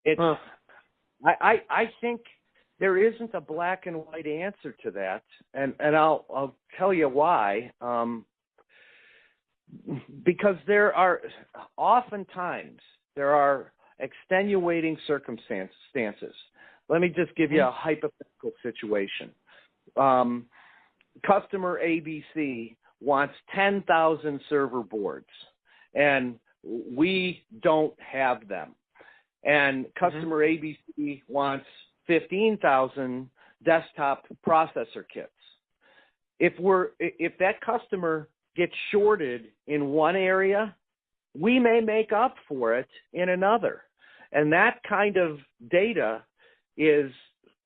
It's I think there isn't a black and white answer to that, and I'll tell you why. Because there are extenuating circumstances. Let me just give you a hypothetical situation. Customer ABC wants 10,000 server boards, and we don't have them. And customer ABC wants 15,000 desktop processor kits. If that customer gets shorted in one area, we may make up for it in another. And that kind of data is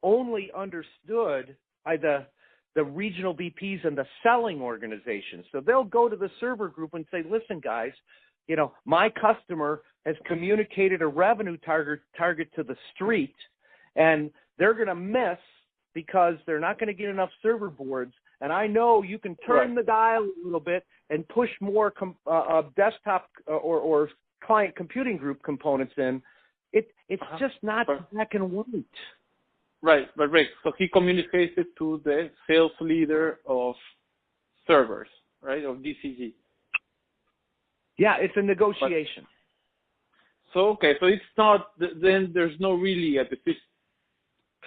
only understood by the regional VPs and the selling organizations. So they'll go to the server group and say, listen, guys, my customer has communicated a revenue target to the street, and they're going to miss because they're not going to get enough server boards. And I know you can turn the dial a little bit and push more desktop or client computing group components in. It's just not black and white. Right, but Rick, so he communicated to the sales leader of servers, right, of DCG. Yeah, it's a negotiation. So it's not, then there's no really a decision.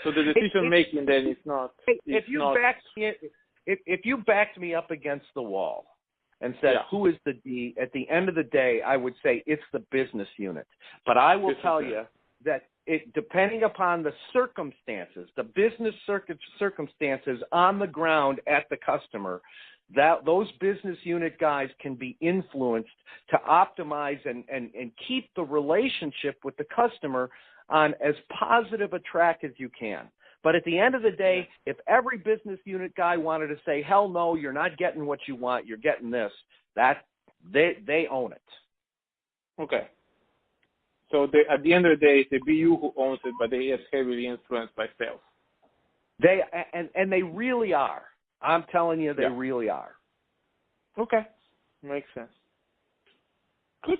So the decision making then is not. If you backed me up against the wall and said, who is the D, at the end of the day, I would say it's the business unit. But I will tell you that depending upon the circumstances, the business circumstances on the ground at the customer, that those business unit guys can be influenced to optimize and keep the relationship with the customer on as positive a track as you can. But at the end of the day, if every business unit guy wanted to say, hell no, you're not getting what you want, you're getting this, that they own it. Okay. So at the end of the day, it's the BU who owns it, but they are heavily influenced by sales. And they really are. I'm telling you, they really are. Okay. Makes sense. Good.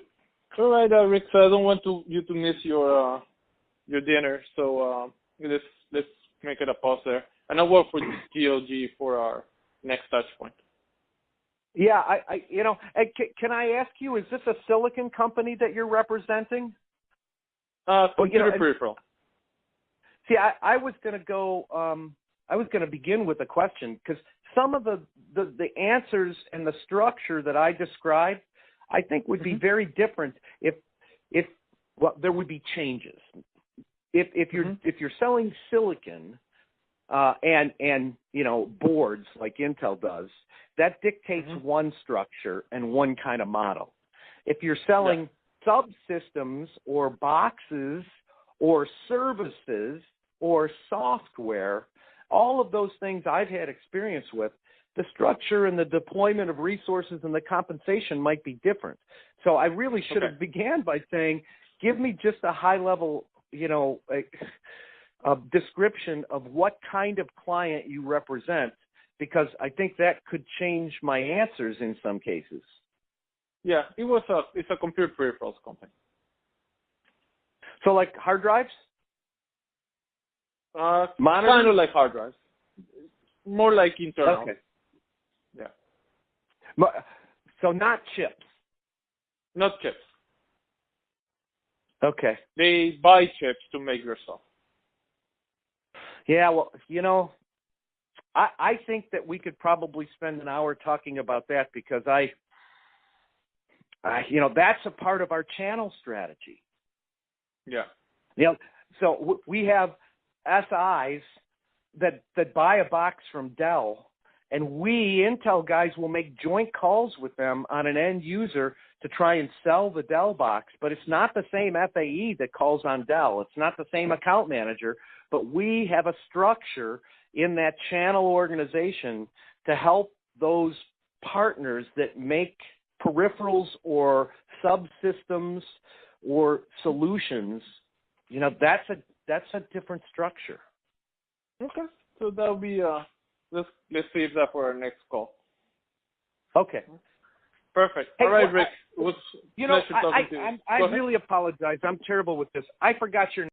All right, Rick, so I don't want you to miss your dinner, so let's make it a pause there. And I'll work for GLG for our next touch point. Yeah, can I ask you, is this a silicon company that you're representing? Computer peripheral. See, I was going to go. I was going to begin with a question because some of the answers and the structure that I described, I think would be very different if there would be changes. If you're selling silicon and boards like Intel does, that dictates one structure and one kind of model. If you're selling subsystems or boxes or services or software, all of those things I've had experience with, the structure and the deployment of resources and the compensation might be different. So I really should have began by saying, give me just a high level, a description of what kind of client you represent, because I think that could change my answers in some cases. Yeah, it's a computer peripherals company. So like hard drives? Kind of like hard drives. More like internal. Okay. Yeah. So not chips? Not chips. Okay. They buy chips to make their stuff. Yeah, well, I think that we could probably spend an hour talking about that because that's a part of our channel strategy. Yeah. So we have SIs that buy a box from Dell, and we Intel guys will make joint calls with them on an end user to try and sell the Dell box, but it's not the same FAE that calls on Dell. It's not the same account manager, but we have a structure in that channel organization to help those partners that make peripherals or subsystems or solutions. That's a different structure. Okay, so that'll be let's save that for our next call. Okay. Perfect. Hey, all right, Rick. It was I really apologize. I'm terrible with this. I forgot your